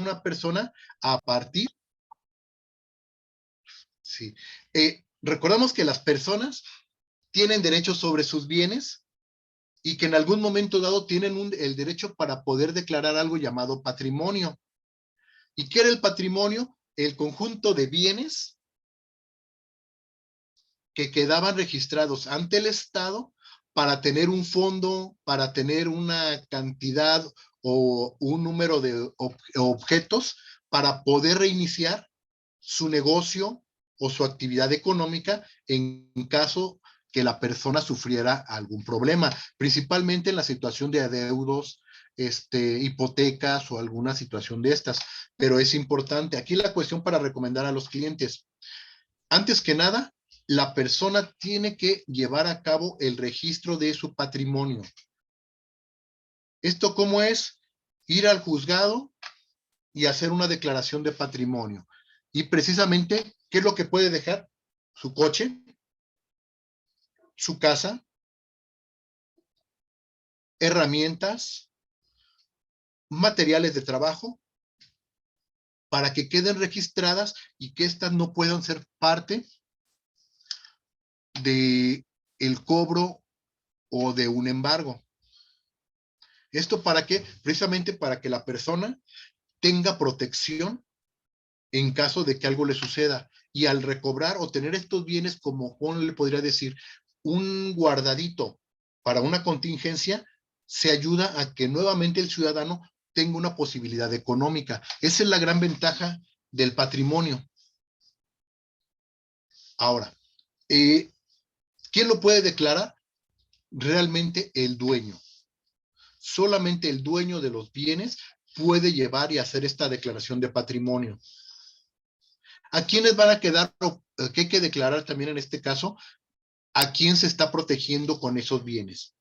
una persona a partir, sí. Recordamos que las personas tienen derechos sobre sus bienes y que en algún momento dado tienen el derecho para poder declarar algo llamado patrimonio. ¿Y qué era el patrimonio? El conjunto de bienes que quedaban registrados ante el Estado para tener un fondo, para tener una cantidad o un número de objetos para poder reiniciar su negocio o su actividad económica en caso que la persona sufriera algún problema, principalmente en la situación de adeudos, hipotecas o alguna situación de estas. Pero es importante, aquí la cuestión para recomendar a los clientes, antes que nada, la persona tiene que llevar a cabo el registro de su patrimonio. ¿Esto cómo es? Ir al juzgado y hacer una declaración de patrimonio. Y precisamente, ¿qué es lo que puede dejar? Su coche, su casa, herramientas, materiales de trabajo, para que queden registradas y que éstas no puedan ser parte de el cobro o de un embargo. ¿Esto para qué? Precisamente para que la persona tenga protección en caso de que algo le suceda. Y al recobrar o tener estos bienes como, ¿cómo le podría decir? Un guardadito para una contingencia, se ayuda a que nuevamente el ciudadano tenga una posibilidad económica. Esa es la gran ventaja del patrimonio. Ahora, ¿quién lo puede declarar? Realmente el dueño. Solamente el dueño de los bienes puede llevar y hacer esta declaración de patrimonio. ¿A quiénes van a quedar? ¿Qué hay que declarar también en este caso? ¿A quién se está protegiendo con esos bienes?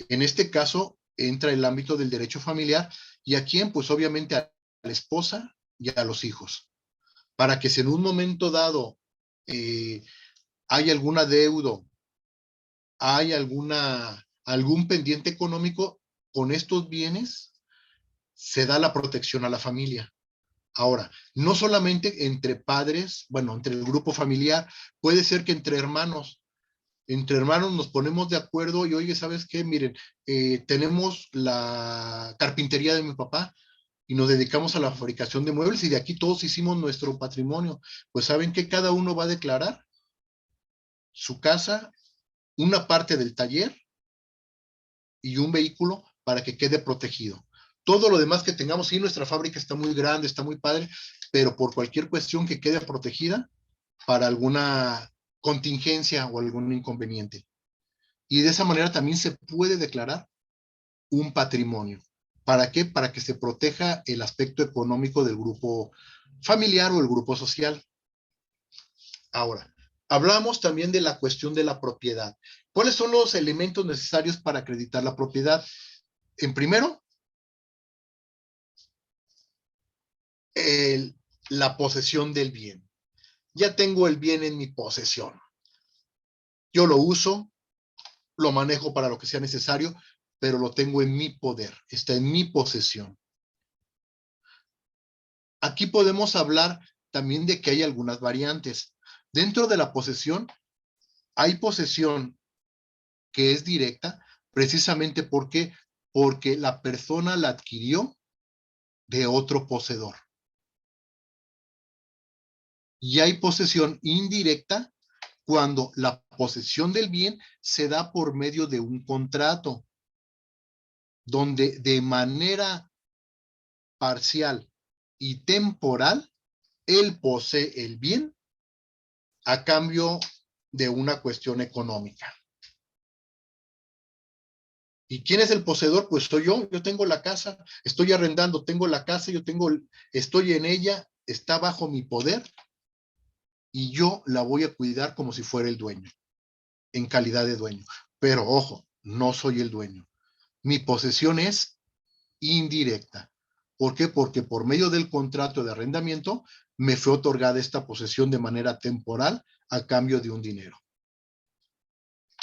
En este caso entra el ámbito del derecho familiar y a quién, pues obviamente a la esposa y a los hijos. Para que si en un momento dado hay algún adeudo, hay algún pendiente económico, con estos bienes se da la protección a la familia. Ahora, no solamente entre padres, bueno, entre el grupo familiar, puede ser que entre hermanos nos ponemos de acuerdo y, oye, ¿sabes qué? Miren, tenemos la carpintería de mi papá y nos dedicamos a la fabricación de muebles y de aquí todos hicimos nuestro patrimonio. Pues ¿saben qué? Cada uno va a declarar su casa, una parte del taller y un vehículo para que quede protegido. Todo lo demás que tengamos, sí, nuestra fábrica está muy grande, está muy padre, pero por cualquier cuestión que quede protegida para alguna contingencia o algún inconveniente. Y de esa manera también se puede declarar un patrimonio. ¿Para qué? Para que se proteja el aspecto económico del grupo familiar o el grupo social. Ahora, hablamos también de la cuestión de la propiedad. ¿Cuáles son los elementos necesarios para acreditar la propiedad? En primero, la posesión del bien. Ya tengo el bien en mi posesión. Yo lo uso, lo manejo para lo que sea necesario, pero lo tengo en mi poder, está en mi posesión. Aquí podemos hablar también de que hay algunas variantes. Dentro de la posesión, hay posesión que es directa, precisamente porque la persona la adquirió de otro poseedor. Y hay posesión indirecta cuando la posesión del bien se da por medio de un contrato, donde de manera parcial y temporal, él posee el bien a cambio de una cuestión económica. ¿Y quién es el poseedor? Pues soy yo tengo la casa, estoy arrendando, tengo la casa, estoy en ella, está bajo mi poder y yo la voy a cuidar como si fuera el dueño, en calidad de dueño. Pero ojo, no soy el dueño. Mi posesión es indirecta. ¿Por qué? Porque por medio del contrato de arrendamiento me fue otorgada esta posesión de manera temporal a cambio de un dinero.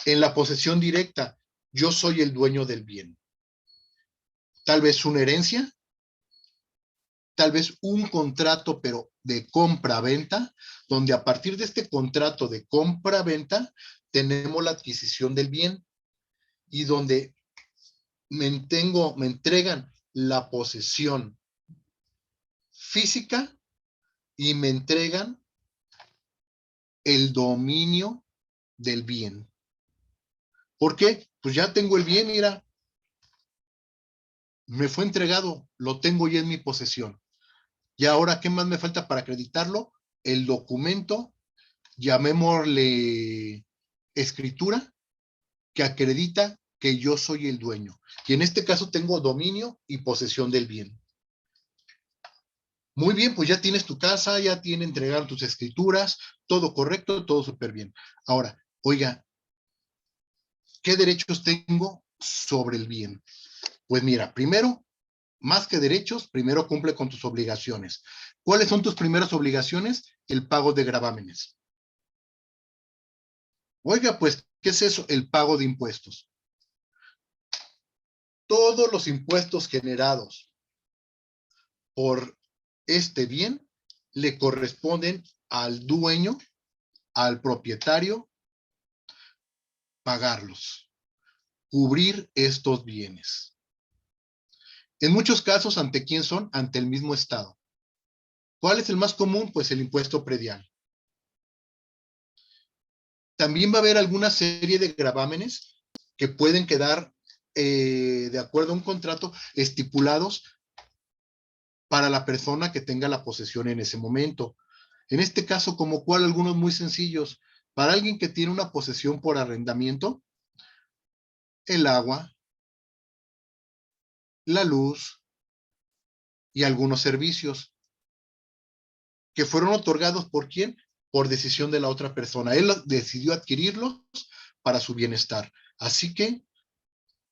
En la posesión directa, yo soy el dueño del bien. Tal vez una herencia, tal vez un contrato, pero de compra-venta, donde a partir de este contrato de compra-venta tenemos la adquisición del bien y donde me entregan la posesión física y me entregan el dominio del bien. ¿Por qué? Pues ya tengo el bien, mira, me fue entregado, lo tengo ya en mi posesión. Y ahora, ¿qué más me falta para acreditarlo? El documento, llamémosle escritura, que acredita que yo soy el dueño. Y en este caso tengo dominio y posesión del bien. Muy bien, pues ya tienes tu casa, ya tiene entregar tus escrituras, todo correcto, todo súper bien. Ahora, oiga, ¿qué derechos tengo sobre el bien? Pues mira, primero, más que derechos, primero cumple con tus obligaciones. ¿Cuáles son tus primeras obligaciones? El pago de gravámenes. Oiga, pues, ¿qué es eso? El pago de impuestos. Todos los impuestos generados por este bien le corresponden al dueño, al propietario, pagarlos, cubrir estos bienes. En muchos casos, ¿ante quién son? Ante el mismo Estado. ¿Cuál es el más común? Pues el impuesto predial. También va a haber alguna serie de gravámenes que pueden quedar, de acuerdo a un contrato, estipulados para la persona que tenga la posesión en ese momento. En este caso, como cual, algunos muy sencillos. Para alguien que tiene una posesión por arrendamiento, el agua, la luz y algunos servicios que fueron otorgados por quién? Por decisión de la otra persona. Él decidió adquirirlos para su bienestar. Así que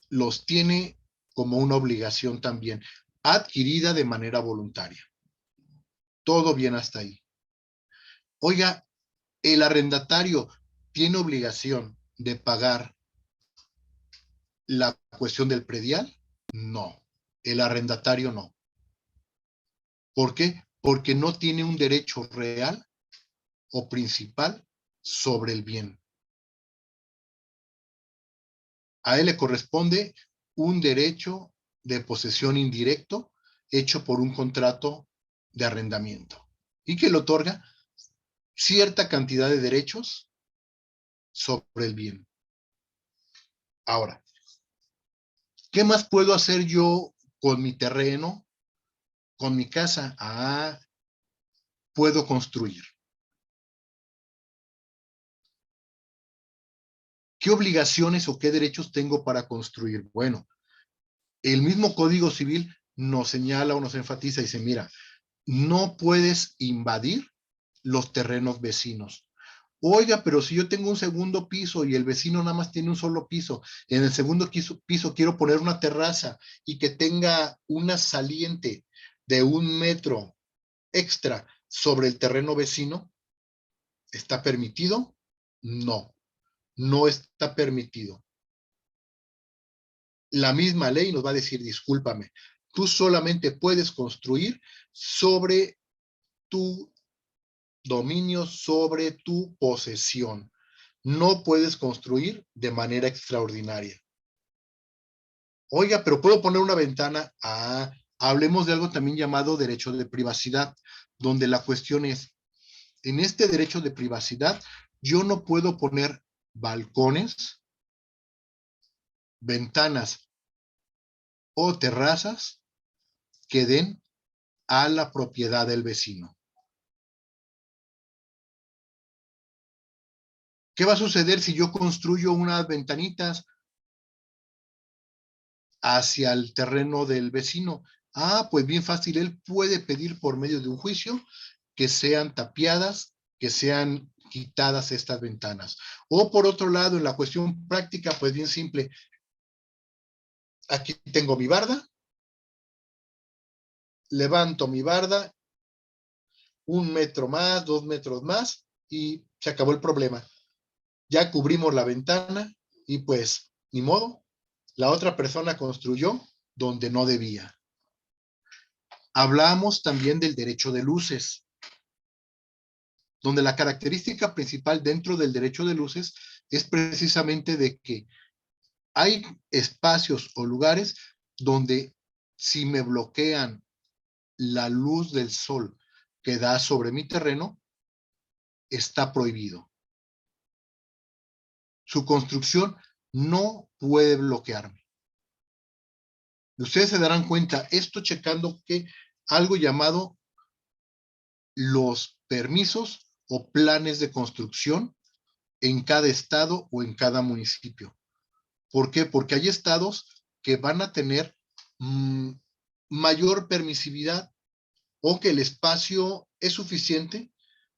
los tiene como una obligación también, adquirida de manera voluntaria. Todo bien hasta ahí. Oiga, el arrendatario tiene obligación de pagar la cuestión del predial. No, el arrendatario no. ¿Por qué? Porque no tiene un derecho real o principal sobre el bien. A él le corresponde un derecho de posesión indirecto hecho por un contrato de arrendamiento y que le otorga cierta cantidad de derechos sobre el bien. Ahora, ¿qué más puedo hacer yo con mi terreno, con mi casa? Puedo construir. ¿Qué obligaciones o qué derechos tengo para construir? Bueno, el mismo Código Civil nos señala o nos enfatiza y dice, mira, no puedes invadir los terrenos vecinos. Oiga, pero si yo tengo un segundo piso y el vecino nada más tiene un solo piso, en el segundo piso quiero poner una terraza y que tenga una saliente de 1 metro extra sobre el terreno vecino, ¿está permitido? No, no está permitido. La misma ley nos va a decir, discúlpame, tú solamente puedes construir sobre tu dominio, sobre tu posesión. No puedes construir de manera extraordinaria. Oiga, pero puedo poner una ventana. Hablemos de algo también llamado derecho de privacidad, donde la cuestión es, en este derecho de privacidad, yo no puedo poner balcones, ventanas o terrazas que den a la propiedad del vecino. ¿Qué va a suceder si yo construyo unas ventanitas hacia el terreno del vecino? Pues bien fácil, él puede pedir por medio de un juicio que sean tapiadas, que sean quitadas estas ventanas. O por otro lado, en la cuestión práctica, pues bien simple, aquí tengo mi barda, levanto mi barda 1 metro más, 2 metros más y se acabó el problema. Ya cubrimos la ventana y pues, ni modo, la otra persona construyó donde no debía. Hablamos también del derecho de luces, donde la característica principal dentro del derecho de luces es precisamente de que hay espacios o lugares donde si me bloquean la luz del sol que da sobre mi terreno, está prohibido. Su construcción no puede bloquearme. Ustedes se darán cuenta, esto checando que algo llamado los permisos o planes de construcción en cada estado o en cada municipio. ¿Por qué? Porque hay estados que van a tener mayor permisividad o que el espacio es suficiente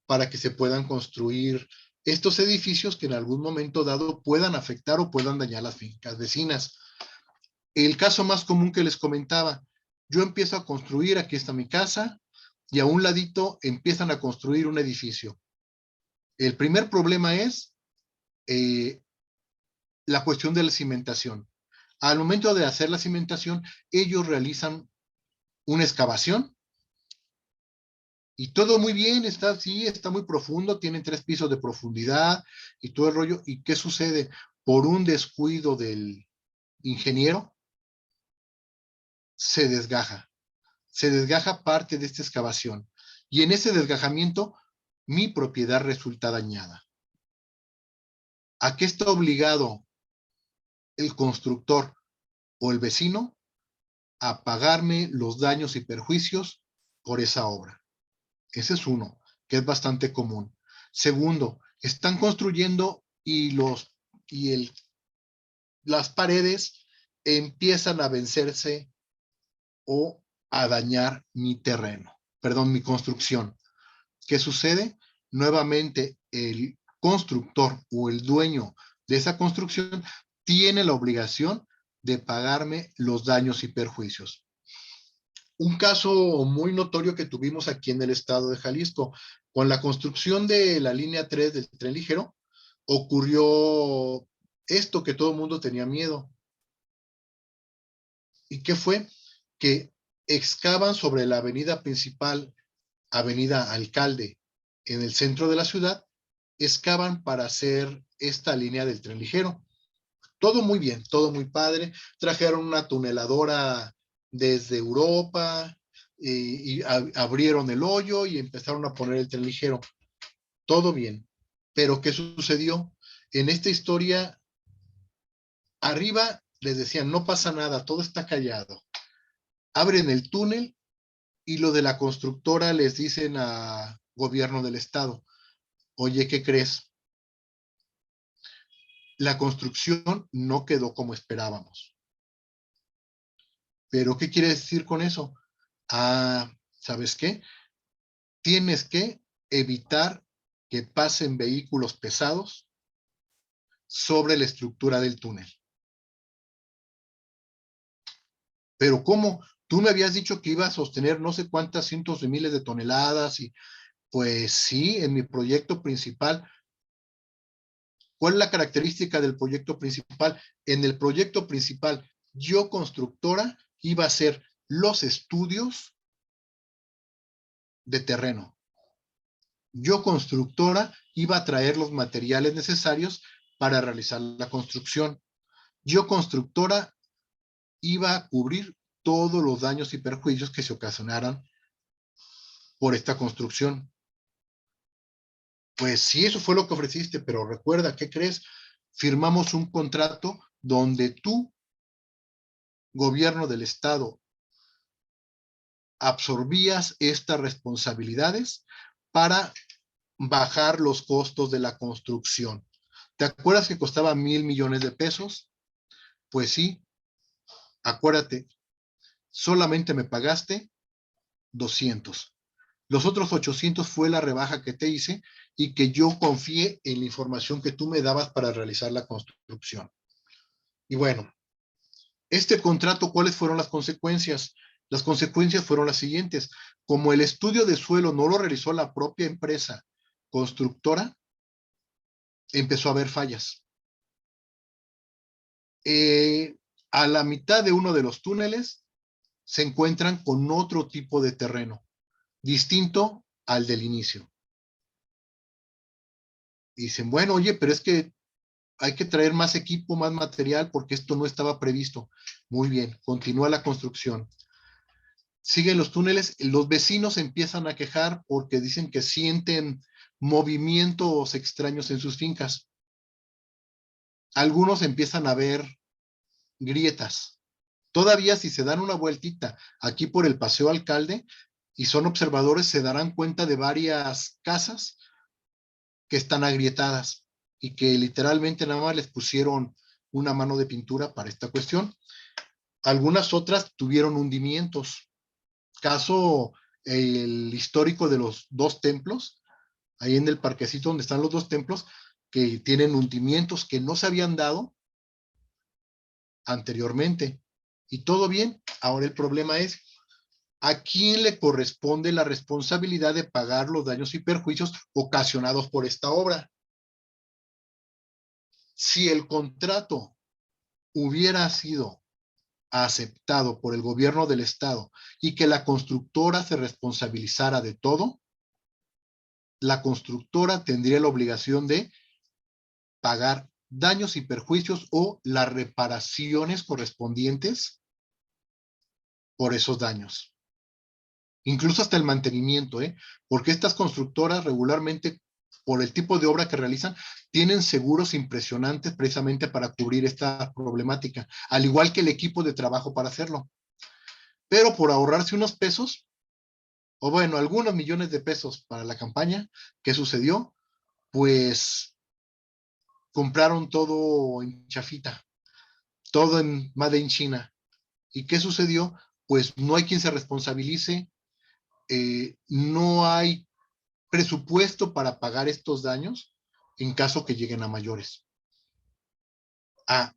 para que se puedan construir estos edificios que en algún momento dado puedan afectar o puedan dañar las fincas vecinas. El caso más común que les comentaba, yo empiezo a construir, aquí está mi casa, y a un ladito empiezan a construir un edificio. El primer problema es la cuestión de la cimentación. Al momento de hacer la cimentación, ellos realizan una excavación y todo muy bien, está así, está muy profundo, tienen 3 pisos de profundidad y todo el rollo. ¿Y qué sucede? Por un descuido del ingeniero, se desgaja parte de esta excavación. Y en ese desgajamiento, mi propiedad resulta dañada. ¿A qué está obligado el constructor o el vecino? A pagarme los daños y perjuicios por esa obra. Ese es uno, que es bastante común. Segundo, están construyendo y las paredes empiezan a vencerse o a dañar mi terreno, perdón, mi construcción. ¿Qué sucede? Nuevamente, el constructor o el dueño de esa construcción tiene la obligación de pagarme los daños y perjuicios. Un caso muy notorio que tuvimos aquí en el estado de Jalisco, con la construcción de la línea 3 del tren ligero, ocurrió esto que todo el mundo tenía miedo. ¿Y qué fue? Que excavan sobre la avenida principal, Avenida Alcalde, en el centro de la ciudad, excavan para hacer esta línea del tren ligero. Todo muy bien, todo muy padre. Trajeron una tuneladora desde Europa y abrieron el hoyo y empezaron a poner el tren ligero. Todo bien. Pero ¿qué sucedió? En esta historia, arriba les decían, no pasa nada, todo está callado. Abren el túnel y lo de la constructora les dicen a gobierno del estado, oye, ¿qué crees? La construcción no quedó como esperábamos. ¿Pero qué quiere decir con eso? Ah, ¿sabes qué? Tienes que evitar que pasen vehículos pesados sobre la estructura del túnel. Pero ¿cómo? Tú me habías dicho que iba a sostener no sé cuántas cientos de miles de toneladas y pues sí, en mi proyecto principal. ¿Cuál es la característica del proyecto principal? En el proyecto principal, yo constructora iba a hacer los estudios de terreno. Yo constructora iba a traer los materiales necesarios para realizar la construcción. Yo constructora iba a cubrir todos los daños y perjuicios que se ocasionaran por esta construcción. Pues sí, eso fue lo que ofreciste, pero recuerda, ¿qué crees? Firmamos un contrato donde tú, gobierno del estado, absorbías estas responsabilidades para bajar los costos de la construcción. ¿Te acuerdas que costaba 1,000 millones de pesos? Pues sí, acuérdate, solamente me pagaste 200. Los otros 800 fue la rebaja que te hice y que yo confié en la información que tú me dabas para realizar la construcción. Y bueno, este contrato, ¿cuáles fueron las consecuencias? Las consecuencias fueron las siguientes. Como el estudio de suelo no lo realizó la propia empresa constructora, empezó a haber fallas. A la mitad de uno de los túneles se encuentran con otro tipo de terreno, distinto al del inicio. Dicen, bueno, oye, pero es que hay que traer más equipo, más material, porque esto no estaba previsto. Muy bien, continúa la construcción. Siguen los túneles, los vecinos empiezan a quejar porque dicen que sienten movimientos extraños en sus fincas. Algunos empiezan a ver grietas. Todavía si se dan una vueltita aquí por el Paseo Alcalde y son observadores, se darán cuenta de varias casas que están agrietadas y que literalmente nada más les pusieron una mano de pintura para esta cuestión. Algunas otras tuvieron hundimientos. Caso el histórico de los dos templos, ahí en el parquecito donde están los dos templos, que tienen hundimientos que no se habían dado anteriormente. Y todo bien. Ahora el problema es, ¿a quién le corresponde la responsabilidad de pagar los daños y perjuicios ocasionados por esta obra? Si el contrato hubiera sido aceptado por el gobierno del estado y que la constructora se responsabilizara de todo, la constructora tendría la obligación de pagar daños y perjuicios o las reparaciones correspondientes por esos daños. Incluso hasta el mantenimiento, porque estas constructoras regularmente, por el tipo de obra que realizan, tienen seguros impresionantes precisamente para cubrir esta problemática, al igual que el equipo de trabajo para hacerlo. Pero por ahorrarse unos pesos, o bueno, algunos millones de pesos para la campaña, ¿qué sucedió? Pues compraron todo en chafita, todo en Made in China. ¿Y qué sucedió? Pues no hay quien se responsabilice, no hay presupuesto para pagar estos daños en caso que lleguen a mayores. Ah,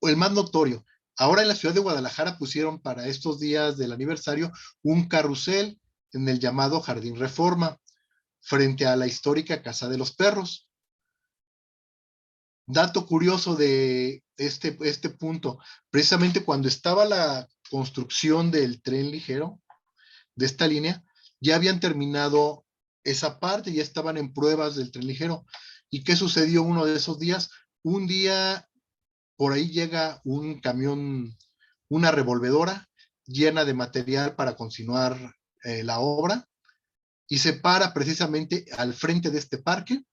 el más notorio. Ahora en la ciudad de Guadalajara pusieron para estos días del aniversario un carrusel en el llamado Jardín Reforma, frente a la histórica Casa de los Perros. Dato curioso de este punto, precisamente cuando estaba la construcción del tren ligero, de esta línea, ya habían terminado esa parte, ya estaban en pruebas del tren ligero. ¿Y qué sucedió uno de esos días? Un día por ahí llega un camión, una revolvedora llena de material para continuar la obra y se para precisamente al frente de este parque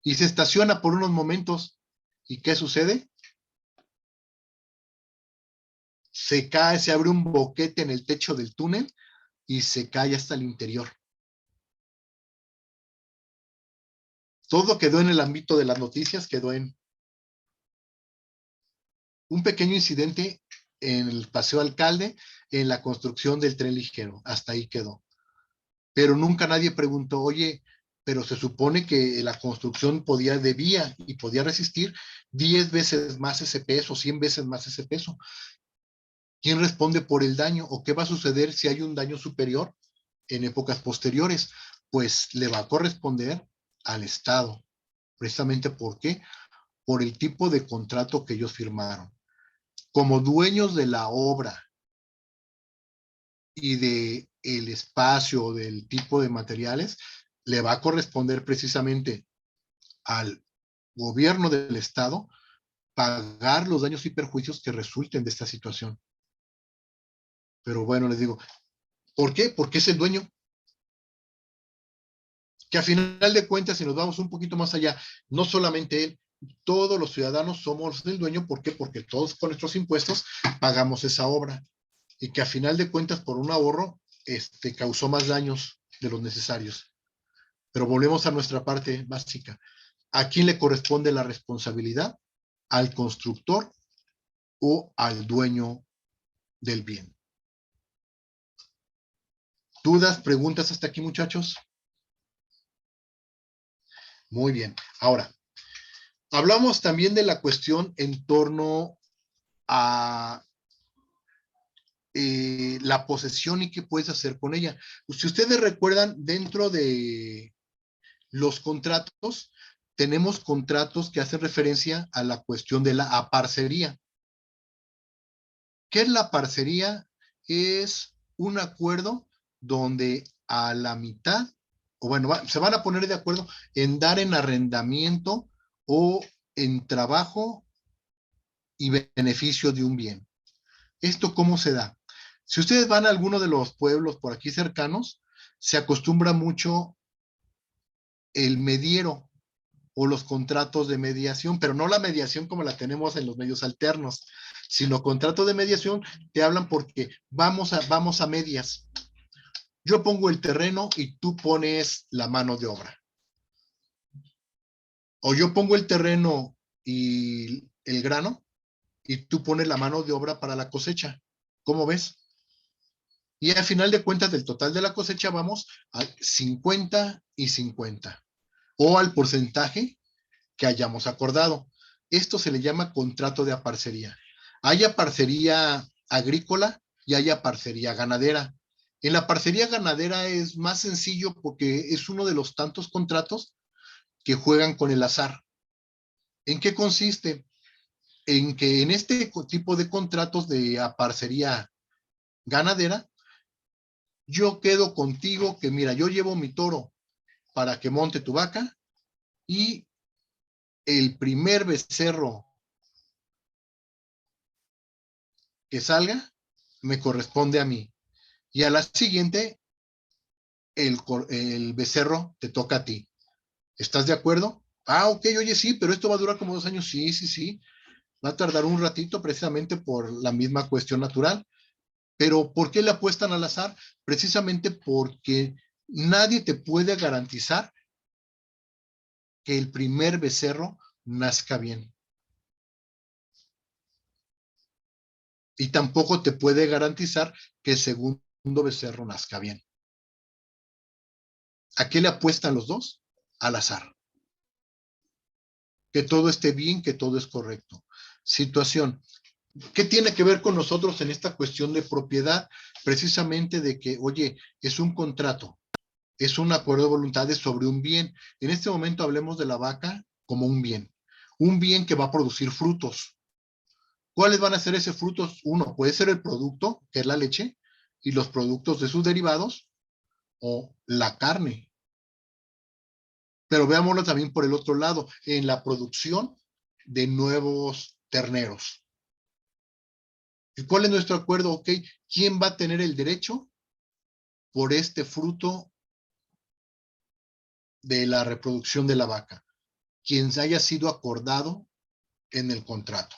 y se estaciona por unos momentos. ¿Y qué sucede? Se cae, se abre un boquete en el techo del túnel y se cae hasta el interior. Todo quedó en el ámbito de las noticias, quedó en un pequeño incidente en el Paseo Alcalde, en la construcción del tren ligero. Hasta ahí quedó. Pero nunca nadie preguntó, oye, pero se supone que la construcción debía y podía resistir 10 veces más ese peso, 100 veces más ese peso. ¿Quién responde por el daño o qué va a suceder si hay un daño superior en épocas posteriores? Pues le va a corresponder al Estado. Precisamente ¿por qué? Por el tipo de contrato que ellos firmaron. Como dueños de la obra y de el espacio, del tipo de materiales, le va a corresponder precisamente al gobierno del estado pagar los daños y perjuicios que resulten de esta situación. Pero bueno, les digo, ¿por qué? Porque es el dueño. Que a final de cuentas, si nos vamos un poquito más allá, no solamente él, todos los ciudadanos somos el dueño. ¿Por qué? Porque todos con nuestros impuestos pagamos esa obra. Y que a final de cuentas, por un ahorro, causó más daños de los necesarios. Pero volvemos a nuestra parte básica. ¿A quién le corresponde la responsabilidad? ¿Al constructor o al dueño del bien? ¿Dudas, preguntas hasta aquí, muchachos? Muy bien. Ahora, hablamos también de la cuestión en torno a la posesión y qué puedes hacer con ella. Si ustedes recuerdan, dentro de los contratos, tenemos contratos que hacen referencia a la cuestión de la aparcería. ¿Qué es la parcería es un acuerdo donde a la mitad, o bueno, se van a poner de acuerdo en dar en arrendamiento o en trabajo y beneficio de un bien. ¿Esto cómo se da? Si ustedes van a alguno de los pueblos por aquí cercanos, se acostumbra mucho el mediero o los contratos de mediación, pero no la mediación como la tenemos en los medios alternos, sino contrato de mediación, te hablan porque vamos a medias. Yo pongo el terreno y tú pones la mano de obra. O yo pongo el terreno y el grano y tú pones la mano de obra para la cosecha. ¿Cómo ves? Y al final de cuentas del total de la cosecha vamos al 50 y 50 o al porcentaje que hayamos acordado. Esto se le llama contrato de aparcería. Hay aparcería agrícola y hay aparcería ganadera. En la parcería ganadera es más sencillo porque es uno de los tantos contratos que juegan con el azar. ¿En qué consiste? En que en este tipo de contratos de aparcería ganadera, yo quedo contigo que mira, yo llevo mi toro para que monte tu vaca y el primer becerro que salga me corresponde a mí. Y a la siguiente, el becerro te toca a ti. ¿Estás de acuerdo? Ah, ok, oye, sí, pero esto va a durar como 2 años. Sí, sí, sí. Va a tardar un ratito precisamente por la misma cuestión natural. Pero ¿por qué le apuestan al azar? Precisamente porque nadie te puede garantizar que el primer becerro nazca bien. Y tampoco te puede garantizar que el segundo becerro nazca bien. ¿A qué le apuestan los dos? Al azar. Que todo esté bien, que todo es correcto. Situación. ¿Qué tiene que ver con nosotros en esta cuestión de propiedad? Precisamente de que, oye, es un contrato, es un acuerdo de voluntades sobre un bien. En este momento hablemos de la vaca como un bien que va a producir frutos. ¿Cuáles van a ser esos frutos? Uno, puede ser el producto, que es la leche, y los productos de sus derivados, o la carne. Pero veámoslo también por el otro lado, en la producción de nuevos terneros. ¿Y cuál es nuestro acuerdo? Ok, ¿quién va a tener el derecho por este fruto de la reproducción de la vaca? Quien haya sido acordado en el contrato.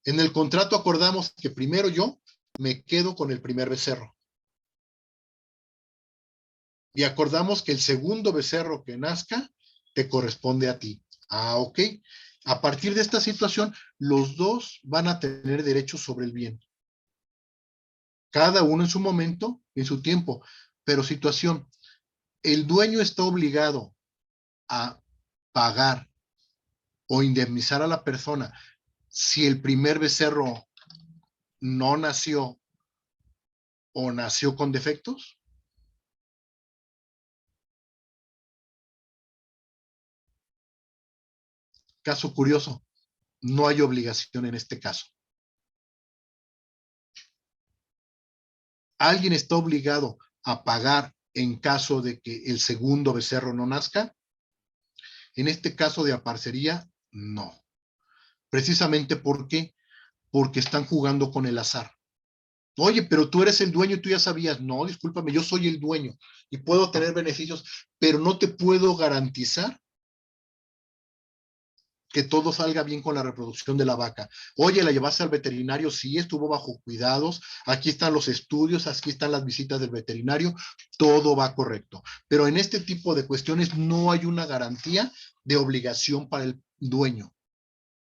En el contrato acordamos que primero yo me quedo con el primer becerro. Y acordamos que el segundo becerro que nazca te corresponde a ti. Ah, ok. A partir de esta situación, los dos van a tener derecho sobre el bien. Cada uno en su momento, en su tiempo. Pero situación, el dueño está obligado a pagar o indemnizar a la persona si el primer becerro no nació o nació con defectos. Caso curioso, no hay obligación en este caso. ¿Alguien está obligado a pagar en caso de que el segundo becerro no nazca? En este caso de aparcería, no. Precisamente ¿por qué? Porque están jugando con el azar. Oye, pero tú eres el dueño y tú ya sabías. No, discúlpame, yo soy el dueño y puedo tener beneficios, pero no te puedo garantizar que todo salga bien con la reproducción de la vaca. Oye, la llevaste al veterinario, sí, estuvo bajo cuidados, aquí están los estudios, aquí están las visitas del veterinario, todo va correcto. Pero en este tipo de cuestiones no hay una garantía de obligación para el dueño.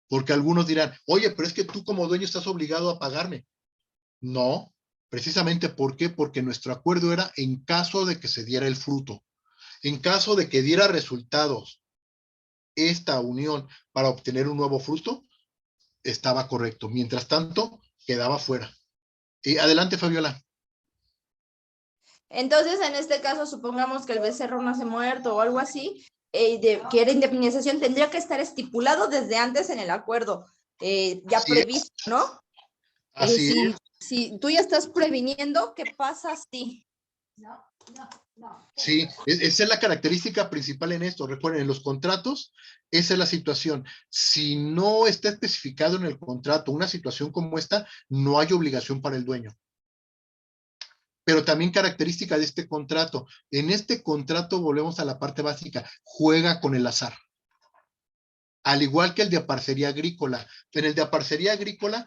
Porque algunos dirán, oye, pero es que tú como dueño estás obligado a pagarme. No, precisamente ¿por qué? Porque nuestro acuerdo era en caso de que se diera el fruto, en caso de que diera resultados esta unión para obtener un nuevo fruto, estaba correcto. Mientras tanto, quedaba fuera. Adelante, Fabiola. Entonces, en este caso, supongamos que el becerro nace muerto o algo así, que era indemnización, tendría que estar estipulado desde antes en el acuerdo, ya Así previsto, es. ¿no? Así Si, es. si tú ya estás previniendo, ¿qué pasa si? Sí, esa es la característica principal en esto. Recuerden, en los contratos, esa es la situación. Si no está especificado en el contrato una situación como esta, no hay obligación para el dueño. Pero también característica de este contrato. En este contrato, volvemos a la parte básica, juega con el azar. Al igual que el de parcería agrícola. En el de parcería agrícola,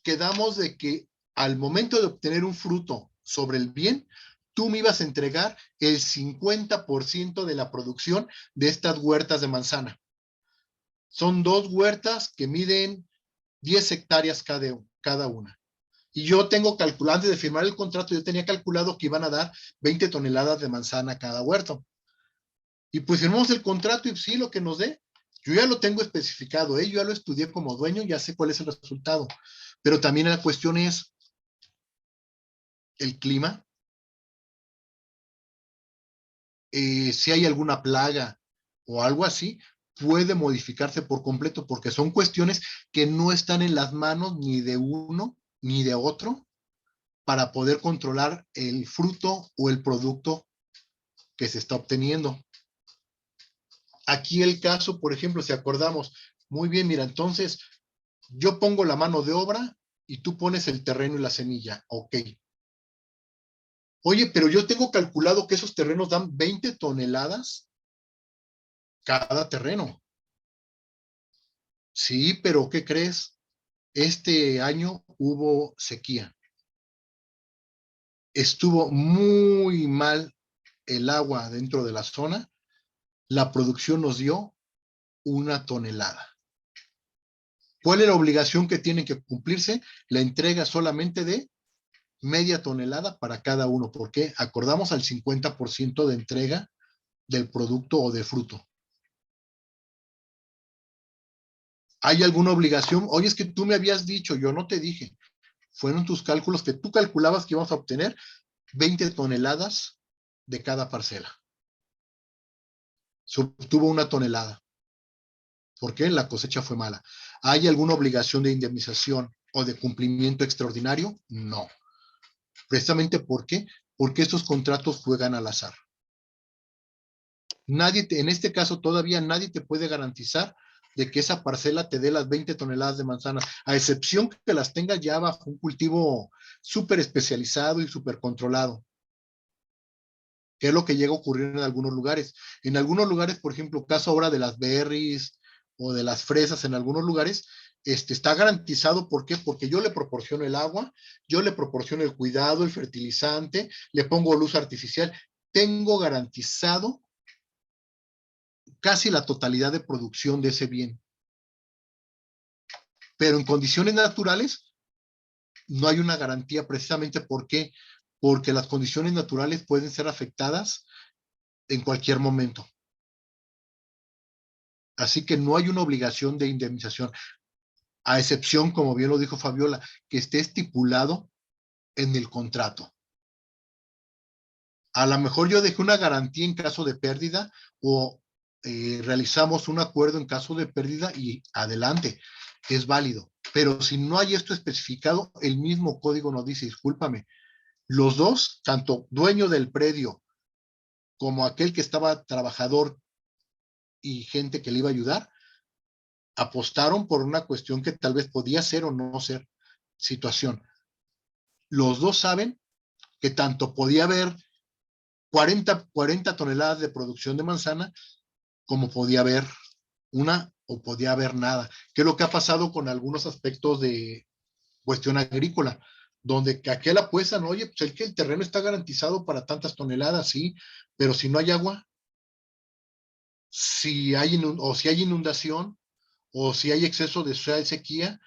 quedamos de que al momento de obtener un fruto sobre el bien, tú me ibas a entregar el 50% de la producción de estas huertas de manzana. Son 2 huertas que miden 10 hectáreas cada una. Y yo tengo calculado, antes de firmar el contrato, yo tenía calculado que iban a dar 20 toneladas de manzana cada huerto. Y pues firmamos el contrato y sí, lo que nos dé, yo ya lo tengo especificado, yo ya lo estudié como dueño, ya sé cuál es el resultado. Pero también la cuestión es el clima, si hay alguna plaga o algo así, puede modificarse por completo porque son cuestiones que no están en las manos ni de uno ni de otro para poder controlar el fruto o el producto que se está obteniendo. Aquí el caso, por ejemplo, si acordamos, muy bien, mira, entonces yo pongo la mano de obra y tú pones el terreno y la semilla, ok. Oye, pero yo tengo calculado que esos terrenos dan 20 toneladas cada terreno. Sí, pero ¿qué crees? Este año hubo sequía. Estuvo muy mal el agua dentro de la zona. La producción nos dio 1 tonelada. ¿Cuál es la obligación que tiene que cumplirse? La entrega solamente de media tonelada para cada uno, porque acordamos al 50% de entrega del producto o de fruto. ¿Hay alguna obligación? Oye, es que tú me habías dicho, yo no te dije. Fueron tus cálculos que tú calculabas que íbamos a obtener 20 toneladas de cada parcela. Se obtuvo 1 tonelada. ¿Por qué? La cosecha fue mala. ¿Hay alguna obligación de indemnización o de cumplimiento extraordinario? No. Precisamente ¿por qué? Porque estos contratos juegan al azar. En este caso todavía nadie te puede garantizar de que esa parcela te dé las 20 toneladas de manzana, a excepción que las tengas ya bajo un cultivo súper especializado y súper controlado, que es lo que llega a ocurrir en algunos lugares. En algunos lugares, por ejemplo, caso ahora de las berries o de las fresas, en algunos lugares, está garantizado. ¿Por qué? Porque yo le proporciono el agua, yo le proporciono el cuidado, el fertilizante, le pongo luz artificial. Tengo garantizado casi la totalidad de producción de ese bien. Pero en condiciones naturales no hay una garantía. Precisamente ¿por qué? Porque las condiciones naturales pueden ser afectadas en cualquier momento. Así que no hay una obligación de indemnización, a excepción, como bien lo dijo Fabiola, que esté estipulado en el contrato. A lo mejor yo dejé una garantía en caso de pérdida o realizamos un acuerdo en caso de pérdida y adelante, es válido. Pero si no hay esto especificado, el mismo código nos dice, discúlpame, los dos, tanto dueño del predio como aquel que estaba trabajador y gente que le iba a ayudar, apostaron por una cuestión que tal vez podía ser o no ser situación. Los dos saben que tanto podía haber 40 toneladas de producción de manzana como podía haber una o podía haber nada, que es lo que ha pasado con algunos aspectos de cuestión agrícola, donde que aquel apuestan, oye, pues el terreno está garantizado para tantas toneladas, sí, pero si no hay agua, si hay inundación o si hay exceso de sequía,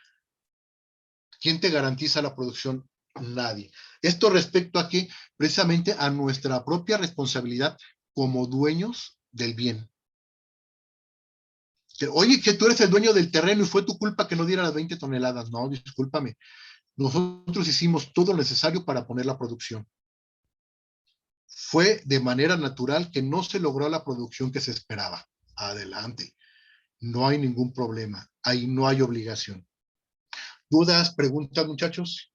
¿quién te garantiza la producción? Nadie. Esto respecto a que precisamente a nuestra propia responsabilidad como dueños del bien. Oye, que tú eres el dueño del terreno y fue tu culpa que no diera las 20 toneladas. No, discúlpame. Nosotros hicimos todo lo necesario para poner la producción. Fue de manera natural que no se logró la producción que se esperaba. Adelante. No hay ningún problema. Ahí no hay obligación. ¿Dudas, preguntas, muchachos?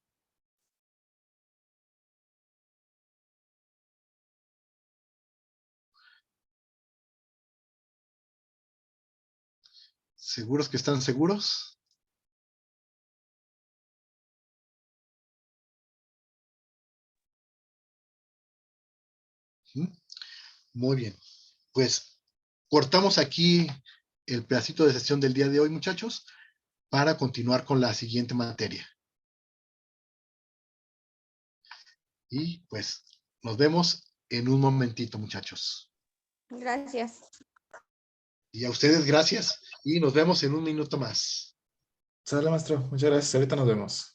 ¿Seguros que están seguros? ¿Mm? Muy bien. Pues cortamos aquí el pedacito de sesión del día de hoy, muchachos, para continuar con la siguiente materia. Y pues nos vemos en un momentito, muchachos. Gracias. Y a ustedes gracias y nos vemos en un minuto más. Sale, maestro. Muchas gracias. Ahorita nos vemos.